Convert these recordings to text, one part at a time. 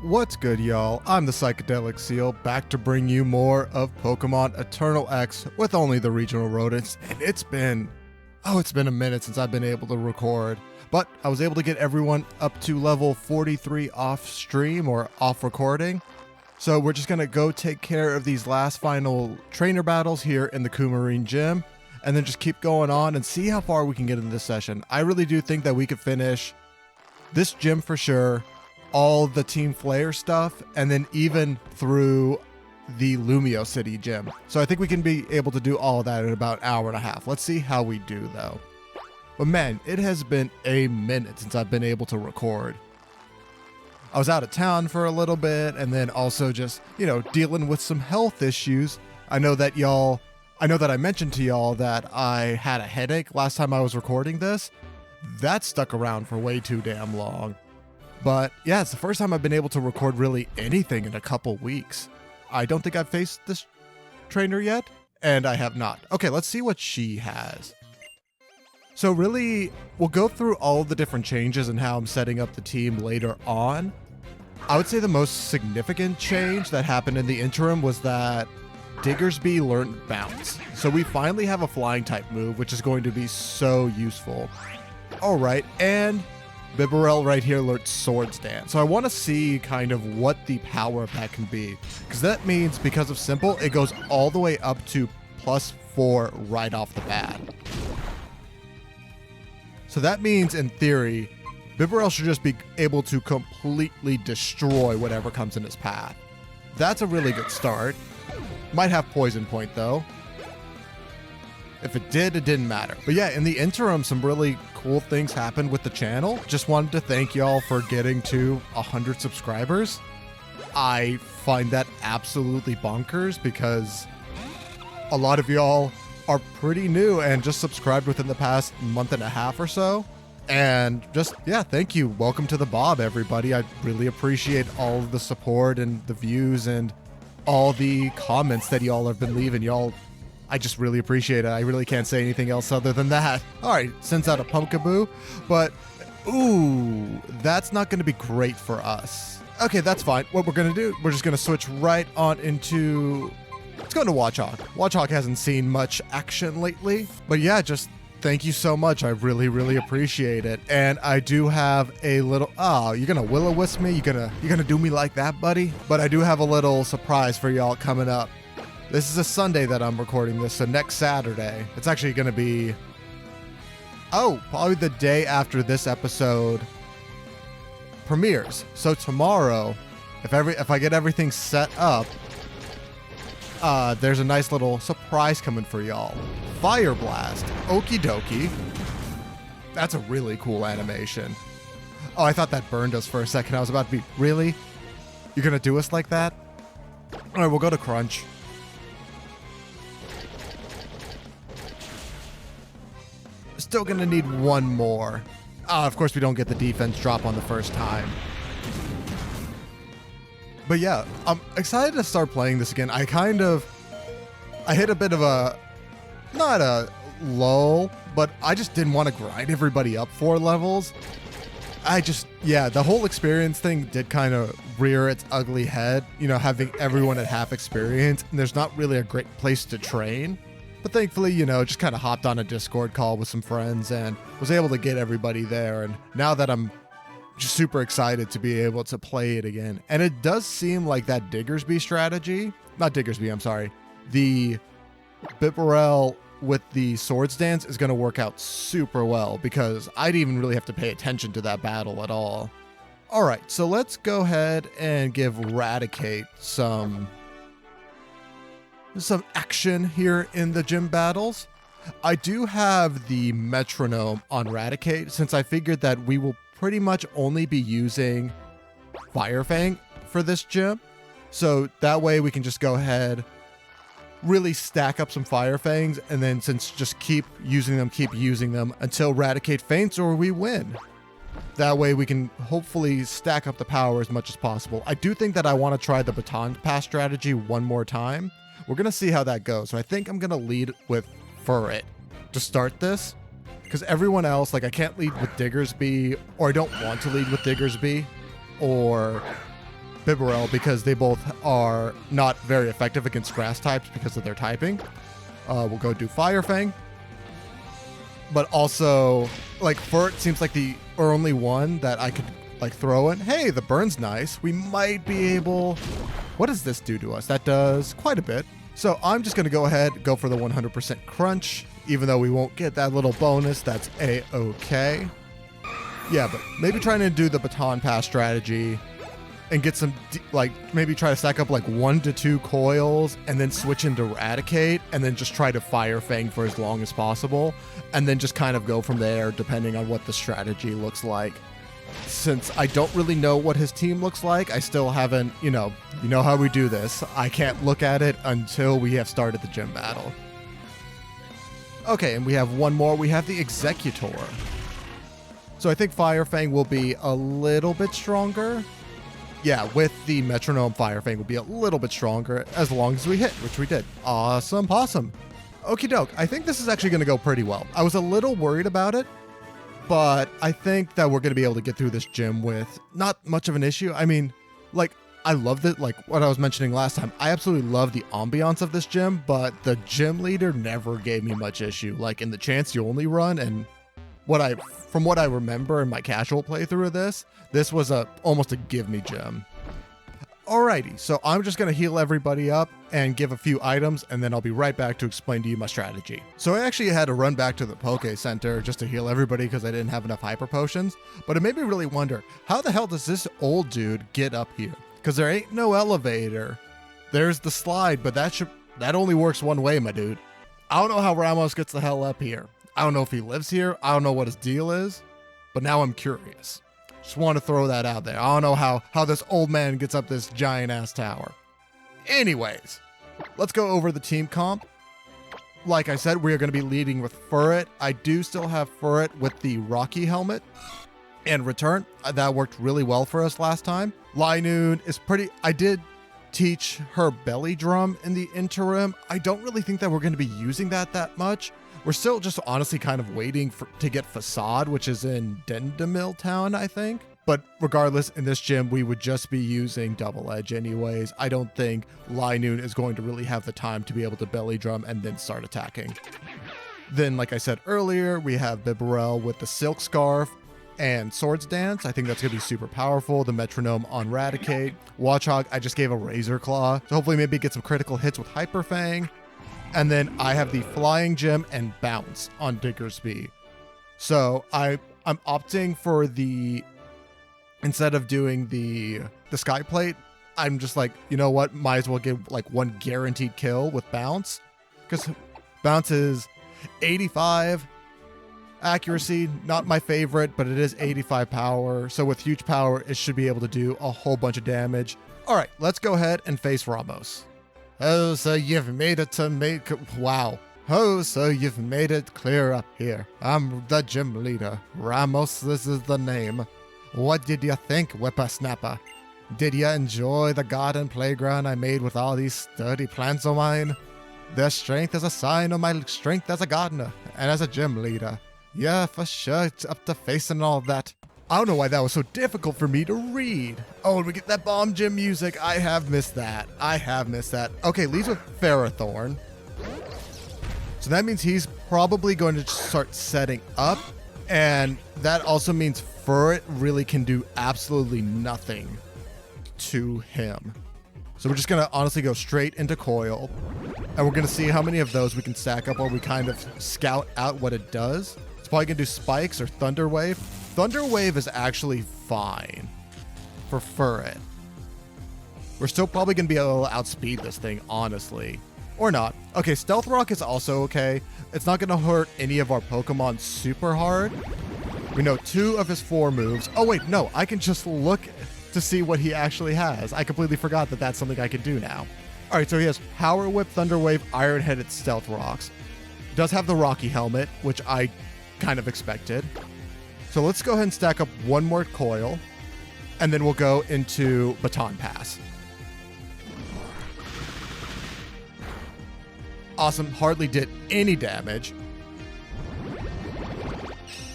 What's good, y'all? I'm the Psychedelic Seal, back to bring you more of Pokemon Eternal X with only the regional rodents, and it's been a minute since I've been able to record, but I was able to get everyone up to level 43 off stream or off recording, so we're just gonna go take care of these last final trainer battles here in the Coumarine Gym, and then just keep going on and see how far we can get in this session. I really do think that we could finish this gym for sure, all the Team Flare stuff, and then even through the Lumio City gym. So I think we can be able to do all of that in about an hour and a half. Let's see how we do though. But man, it has been a minute since I've been able to record. I was out of town for a little bit, and then also just, dealing with some health issues. I know that I mentioned to y'all that I had a headache last time I was recording this. That stuck around for way too damn long. But yeah, it's the first time I've been able to record really anything in a couple weeks. I don't think I've faced this trainer yet, and I have not. Okay, let's see what she has. So really, we'll go through all of the different changes and how I'm setting up the team later on. I would say the most significant change that happened in the interim was that Diggersby learned Bounce. So we finally have a flying type move, which is going to be so useful. All right, and Bibarel right here learned Swords Dance. So I want to see kind of what the power of that can be. Because that means, because of Simple, it goes all the way up to +4 right off the bat. So that means, in theory, Bibarel should just be able to completely destroy whatever comes in his path. That's a really good start. Might have Poison Point though. If it did, it didn't matter. But yeah, in the interim, some really cool things happened with the channel. Just wanted to thank y'all for getting to 100 subscribers. I find that absolutely bonkers because a lot of y'all are pretty new and just subscribed within the past month and a half or so. And just, yeah, thank you. Welcome to the Bob, everybody. I really appreciate all of the support and the views and all the comments that y'all have been leaving. I just really appreciate it. I really can't say anything else other than that. All right, sends out a Pumpkaboo, but ooh, that's not going to be great for us. Okay, that's fine. What we're going to do, we're just going to switch right on into, let's go into Watchhawk. Watchhawk hasn't seen much action lately, but yeah, just thank you so much. I really, really appreciate it. And I do have a little, you're going to will-o-wisp me? You're gonna do me like that, buddy? But I do have a little surprise for y'all coming up. This is a Sunday that I'm recording this, so next Saturday, it's actually going to be, probably the day after this episode premieres. So tomorrow, if I get everything set up, there's a nice little surprise coming for y'all. Fire Blast. Okie dokie. That's a really cool animation. Oh, I thought that burned us for a second. I was about to be, really? You're going to do us like that? All right, we'll go to Crunch. Still gonna need one more. Of course we don't get the defense drop on the first time. But yeah, I'm excited to start playing this again. I hit a bit of a, not a lull, but I just didn't want to grind everybody up 4 levels. The whole experience thing did kind of rear its ugly head, having everyone at half experience, and there's not really a great place to train. But thankfully, just kind of hopped on a Discord call with some friends and was able to get everybody there. And now that I'm just super excited to be able to play it again. And it does seem like that Diggersby strategy, not Diggersby, I'm sorry, the Bibarel with the Swords Dance is going to work out super well because I didn't even really have to pay attention to that battle at all. All right, so let's go ahead and give Raticate some action here in the gym battles. I do have the metronome on Raticate since I figured that we will pretty much only be using Fire Fang for this gym. So that way we can just go ahead, really stack up some Fire Fangs, and then just keep using them until Raticate faints or we win. That way we can hopefully stack up the power as much as possible. I do think that I want to try the Baton Pass strategy one more time. We're going to see how that goes. So I think I'm going to lead with Furret to start this. Because everyone else, I can't lead with Diggersby, or I don't want to lead with Diggersby, or Bibarel because they both are not very effective against grass types because of their typing. We'll go do Fire Fang. But also, like, Furt seems like the only one that I could, like, throw in. Hey, the burn's nice. We might be able... What does this do to us? That does quite a bit. So I'm just going to go ahead, go for the 100% crunch, even though we won't get that little bonus. That's A-okay. Yeah, but maybe trying to do the baton pass strategy and get some, like, maybe try to stack up like 1 to 2 coils and then switch into Eradicate and then just try to Fire Fang for as long as possible and then just kind of go from there depending on what the strategy looks like. Since I don't really know what his team looks like, I still haven't, you know how we do this. I can't look at it until we have started the gym battle. Okay, and we have one more. We have the Executor. So I think Fire Fang will be a little bit stronger. Yeah, with the Metronome, Fire Fang will be a little bit stronger as long as we hit, which we did. Awesome possum. Okie doke, I think this is actually going to go pretty well. I was a little worried about it, but I think that we're going to be able to get through this gym with not much of an issue. I mean, like, I loved it, like what I was mentioning last time. I absolutely love the ambiance of this gym, but the gym leader never gave me much issue. Like in the chance you only run, and from what I remember in my casual playthrough of this was almost a give me gym. Alrighty, so I'm just going to heal everybody up and give a few items, and then I'll be right back to explain to you my strategy. So I actually had to run back to the Poke Center just to heal everybody because I didn't have enough Hyper Potions, but it made me really wonder, how the hell does this old dude get up here? Because there ain't no elevator. There's the slide, but that only works one way, my dude. I don't know how Ramos gets the hell up here. I don't know if he lives here. I don't know what his deal is, but now I'm curious. Just want to throw that out there. I don't know how this old man gets up this giant ass tower. Anyways, let's go over the team comp. Like I said, we are going to be leading with Furret. I do still have Furret with the Rocky helmet and return. That worked really well for us last time. Linoon is pretty... I did teach her belly drum in the interim. I don't really think that we're going to be using that much. We're still just honestly kind of waiting to get Facade, which is in Dendamil Town, I think. But regardless, in this gym, we would just be using Double Edge anyways. I don't think Linoon is going to really have the time to be able to belly drum and then start attacking. Then, like I said earlier, we have Bibarel with the Silk Scarf and Swords Dance. I think that's going to be super powerful. The Metronome on Eradicate. Watchog, I just gave a Razor Claw. So hopefully maybe get some critical hits with Hyper Fang. And then I have the Flying Gem and Bounce on Diggersby. So I'm opting for the... Instead of doing the Sky Plate, I'm just like, you know what? Might as well give like one guaranteed kill with Bounce. Because Bounce is 85 accuracy. Not my favorite, but it is 85 power. So with huge power, it should be able to do a whole bunch of damage. All right, let's go ahead and face Ramos. Oh, so you've made it to make... Wow. Oh, so you've made it clear up here. I'm the gym leader. Ramos, this is the name. What did you think, whippersnapper? Did you enjoy the garden playground I made with all these sturdy plants of mine? Their strength is a sign of my strength as a gardener and as a gym leader. Yeah, for sure, it's up to facing all that. I don't know why that was so difficult for me to read. Oh, and we get that bomb gym music. I have missed that. Okay, leads with Ferrothorn. So that means he's probably going to start setting up. And that also means Furret really can do absolutely nothing to him. So we're just going to honestly go straight into Coil. And we're going to see how many of those we can stack up while we kind of scout out what it does. It's probably going to do Spikes or Thunder Wave. Thunder Wave is actually fine for Furret. We're still probably going to be able to outspeed this thing, honestly. Or not. Okay, Stealth Rock is also okay. It's not going to hurt any of our Pokemon super hard. We know 2 of his 4 moves. Oh, wait, no. I can just look to see what he actually has. I completely forgot that that's something I can do now. All right, so he has Power Whip, Thunder Wave, Iron-Headed Stealth Rocks. Does have the Rocky Helmet, which I kind of expected. So let's go ahead and stack up one more Coil, and then we'll go into Baton Pass. Awesome, hardly did any damage.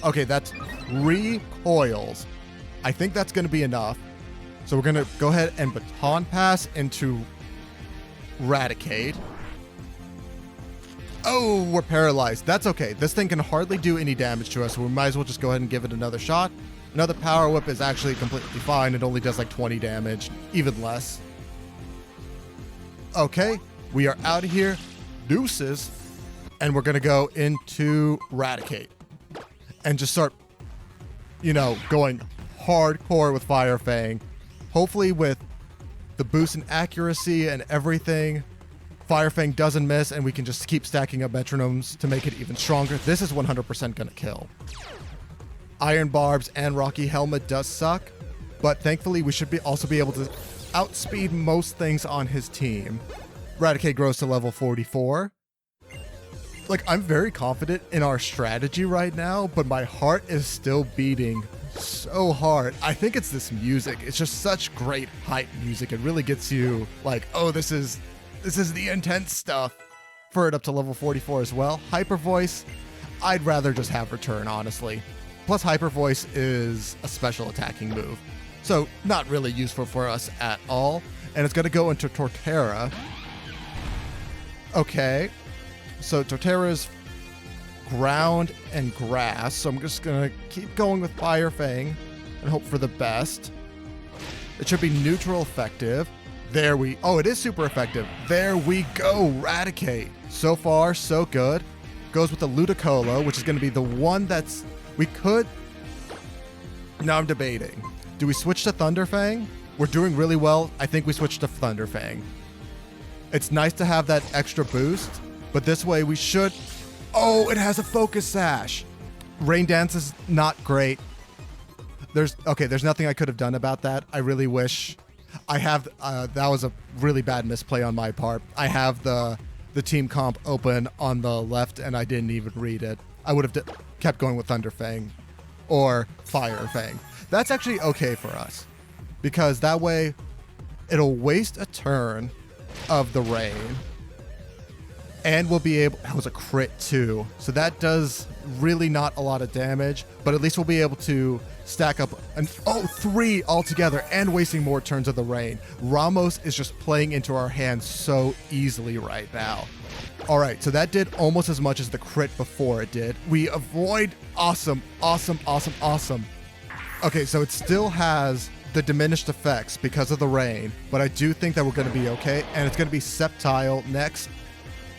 Okay, that's 3 coils. I think that's going to be enough. So we're going to go ahead and Baton Pass into Raticate. Oh, we're paralyzed. That's okay. This thing can hardly do any damage to us, so we might as well just go ahead and give it another shot. Another Power Whip is actually completely fine. It only does like 20 damage, even less. Okay, we are out of here. Deuces. And we're going to go into Raticate. And just start, going hardcore with Fire Fang. Hopefully with the boost in accuracy and everything, Fire Fang doesn't miss, and we can just keep stacking up metronomes to make it even stronger. This is 100% going to kill. Iron Barbs and Rocky Helmet does suck, but thankfully we should also be able to outspeed most things on his team. Raticate grows to level 44. Like, I'm very confident in our strategy right now, but my heart is still beating so hard. I think it's this music. It's just such great hype music. It really gets you like, oh, this is the intense stuff. For it up to level 44 as well. Hyper Voice, I'd rather just have Return, honestly. Plus, Hyper Voice is a special attacking move, so not really useful for us at all. And it's going to go into Torterra. Okay, so Torterra's ground and grass, so I'm just going to keep going with Fire Fang and hope for the best. It should be neutral effective. Oh, it is super effective. There we go, Raticate. So far, so good. Goes with the Ludicolo, which is going to be the one that's... Now I'm debating. Do we switch to Thunderfang? We're doing really well. I think we switch to Thunderfang. It's nice to have that extra boost, but this way we should... Oh, it has a Focus Sash. Rain Dance is not great. There's nothing I could have done about that. I really wish... that was a really bad misplay on my part. I have the team comp open on the left, and I didn't even read it. I would have kept going with Thunderfang or Fire Fang. That's actually okay for us, because that way it'll waste a turn of the rain, and we'll be able... That was a crit too, so that does really not a lot of damage, but at least we'll be able to stack up 3 altogether and wasting more turns of the rain. Ramos is just playing into our hands so easily right now. All right, so that did almost as much as the crit before it did. We avoid awesome. Okay, so it still has the diminished effects because of the rain, but I do think that we're going to be okay, and it's going to be Sceptile next.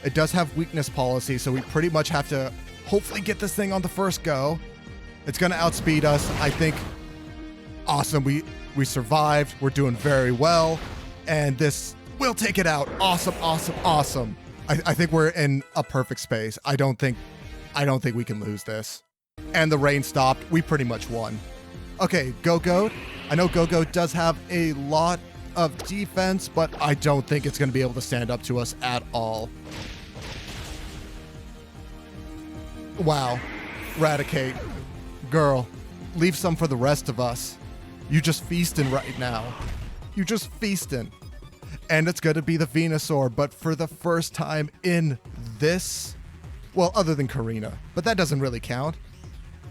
It does have weakness policy, so we pretty much have to hopefully get this thing on the first go. It's going to outspeed us, I think. Awesome, we survived. We're doing very well, and this will take it out. Awesome. I think we're in a perfect space. I don't think we can lose this. And the rain stopped. We pretty much won. Okay, Gogoat. I know Gogoat does have a lot of defense, but I don't think it's going to be able to stand up to us at all. Wow. Raticate. Girl, leave some for the rest of us. You just feasting right now. You just feasting. And it's going to be the Venusaur, but for the first time in this... Well, other than Karina, but that doesn't really count.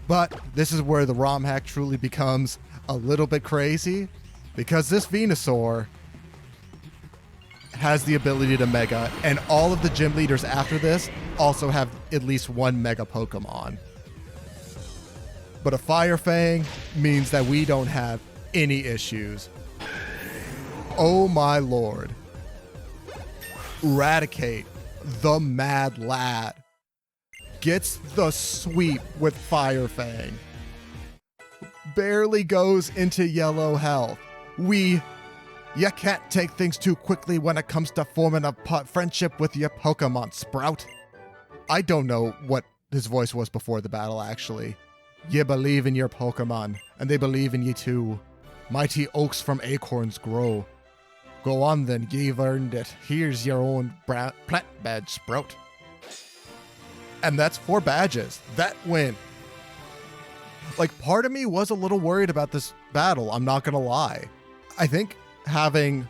But this is where the ROM hack truly becomes a little bit crazy, because this Venusaur has the ability to Mega, and all of the gym leaders after this also have at least one Mega Pokemon. But a Fire Fang means that we don't have any issues. Oh my lord. Raticate, the mad lad, gets the sweep with Fire Fang. Barely goes into yellow health. You can't take things too quickly when it comes to forming a friendship with your Pokemon, Sprout. I don't know what his voice was before the battle, actually. You believe in your Pokemon, and they believe in you too. Mighty oaks from acorns grow. Go on then, you've earned it. Here's your own plant badge, Sprout. And that's 4 badges. That win. Like, part of me was a little worried about this battle, I'm not gonna lie. I think having...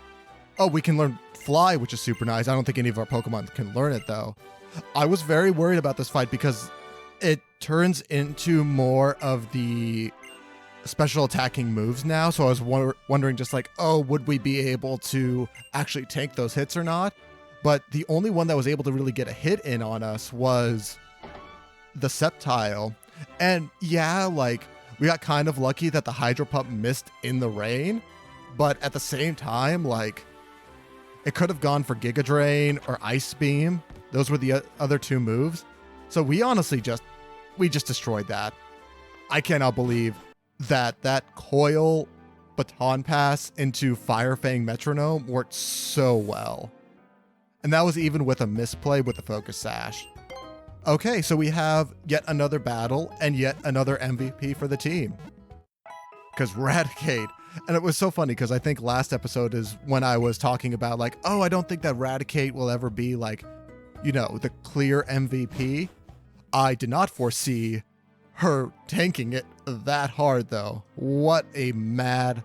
Oh, we can learn Fly, which is super nice. I don't think any of our Pokemon can learn it, though. I was very worried about this fight because it turns into more of the special attacking moves now, so I was wondering just like, oh, would we be able to actually tank those hits or not? But the only one that was able to really get a hit in on us was the Sceptile. And yeah, like, we got kind of lucky that the Hydro Pump missed in the rain, but at the same time, like, it could have gone for Giga Drain or Ice Beam. Those were the other two moves. So we honestly just destroyed that. I cannot believe that Coil Baton Pass into Fire Fang Metronome worked so well. And that was even with a misplay with the Focus Sash. Okay, so we have yet another battle and yet another MVP for the team. Because Raticate, and it was so funny because I think last episode is when I was talking about like, oh, I don't think that Raticate will ever be like, you know, the clear MVP. I did not foresee her tanking it that hard though. What a mad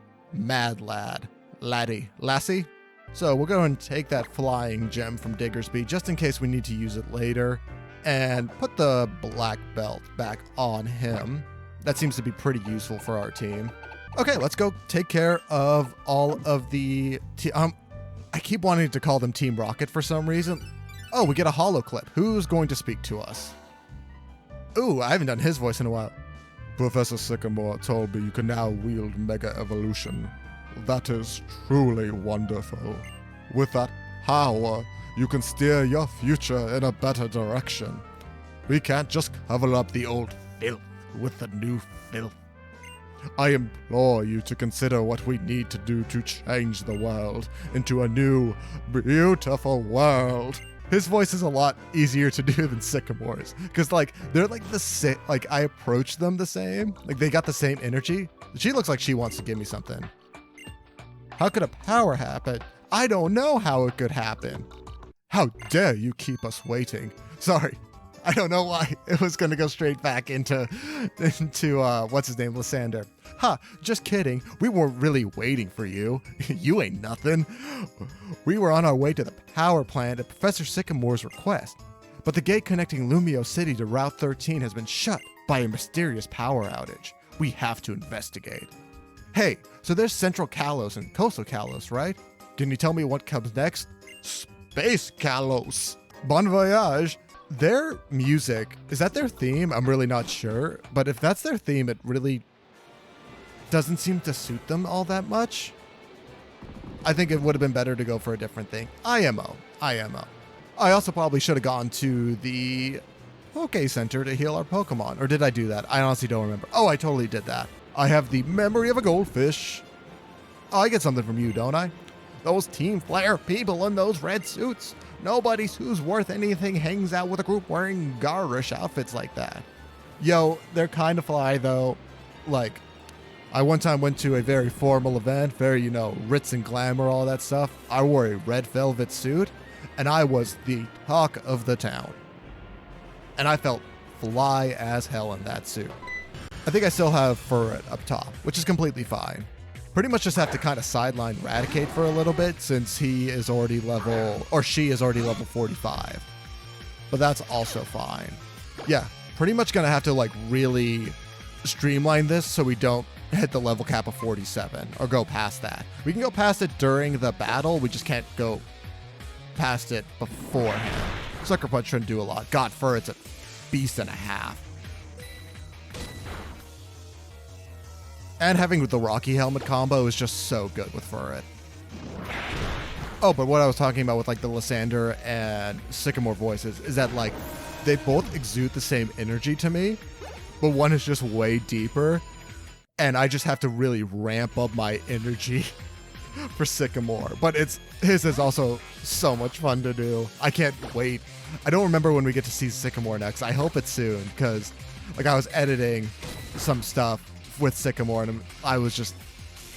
lassie. So we'll go and take that flying gem from Diggersby just in case we need to use it later, and put the black belt back on him. That seems to be pretty useful for our team. Okay, let's go take care of all of the I keep wanting to call them Team Rocket for some reason. Oh, we get a holo clip. Who's going to speak to us? Ooh, I haven't done his voice in a while. Professor Sycamore told me you can now wield Mega Evolution. That is truly wonderful. With that power, you can steer your future in a better direction. We can't just cover up the old filth with the new filth. I implore you to consider what we need to do to change the world into a new, beautiful world. His voice is a lot easier to do than Sycamore's, because like they're like the same. Like I approach them the same. Like they got the same energy. She looks like she wants to give me something. How could a power happen? I don't know how it could happen. How dare you keep us waiting? Sorry, I don't know why it was gonna go straight back into what's his name, Lysander. Ha, just kidding. We weren't really waiting for you. You ain't nothing. We were on our way to the power plant at Professor Sycamore's request, but the gate connecting Lumio City to Route 13 has been shut by a mysterious power outage. We have to investigate. Hey, so there's Central Kalos and Coastal Kalos, right? Can you tell me what comes next? Space Kalos. Bon voyage. Their music, is that their theme? I'm really not sure, but if that's their theme, it really doesn't seem to suit them all that much. I think it would have been better to go for a different thing. IMO. I also probably should have gone to the Poke Center to heal our Pokemon. Or did I do that? I honestly don't remember. Oh, I totally did that. I have the memory of a goldfish. Oh, I get something from you, don't I? Those Team Flare people in those red suits. Nobody who's worth anything hangs out with a group wearing garish outfits like that. Yo, they're kind of fly though. Like, I one time went to a very formal event, very, you know, Ritz and glamour, all that stuff. I wore a red velvet suit, and I was the talk of the town. And I felt fly as hell in that suit. I think I still have Furret up top, which is completely fine. Pretty much just have to kind of sideline Raticate for a little bit since he is already level, or she is already level 45. But that's also fine. Yeah, pretty much gonna have to like really streamline this so we don't hit the level cap of 47 or go past that. We can go past it during the battle, we just can't go past it beforehand. Sucker Punch shouldn't do a lot. God, Furret's a beast and a half. And having the Rocky Helmet combo is just so good with Furret. Oh, but what I was talking about with like the Lysander and Sycamore voices is that like they both exude the same energy to me, but one is just way deeper, and I just have to really ramp up my energy for Sycamore. But his is also so much fun to do. I can't wait. I don't remember when we get to see Sycamore next. I hope it's soon, because like I was editing some stuff with Sycamore and I was just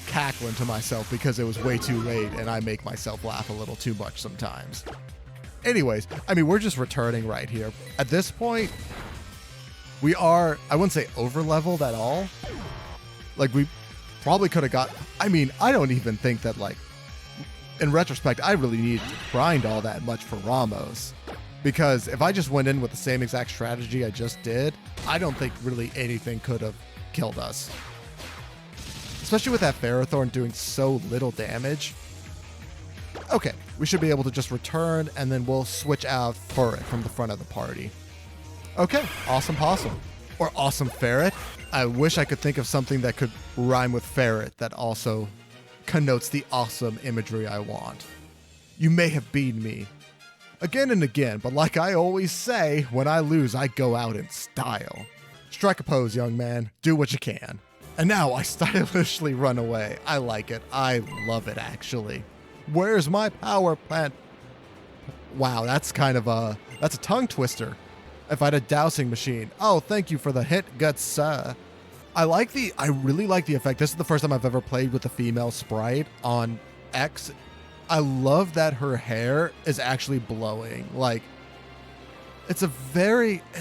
cackling to myself because it was way too late and I make myself laugh a little too much sometimes. Anyways, I mean, we're just returning right here. At this point, we are, I wouldn't say over leveled at all. Like we probably could have got, I mean, I don't even think that like, in retrospect, I really needed to grind all that much for Ramos. Because if I just went in with the same exact strategy I just did, I don't think really anything could have killed us. especially with that Ferrothorn doing so little damage. Okay, we should be able to just return, and then we'll switch out Turret from the front of the party. Okay, Awesome Possum. Or Awesome Ferret. I wish I could think of something that could rhyme with ferret that also connotes the awesome imagery I want. You may have beaten me again and again, but like I always say, when I lose, I go out in style. Strike a pose, young man. Do what you can. And now I stylishly run away. I like it. I love it, actually. Where's my power plant? Wow, that's kind of that's a tongue twister. If I had a dowsing machine. Oh, thank you for the hit, good sir. I really like the effect. This is the first time I've ever played with a female sprite on X. I love that her hair is actually blowing. Like, it's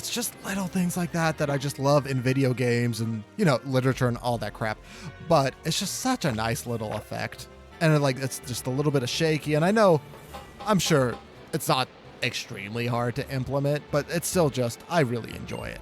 just little things like that that I just love in video games and, you know, literature and all that crap. But it's just such a nice little effect. And it's just a little bit of shaky. And I'm sure it's not extremely hard to implement, but it's still I really enjoy it.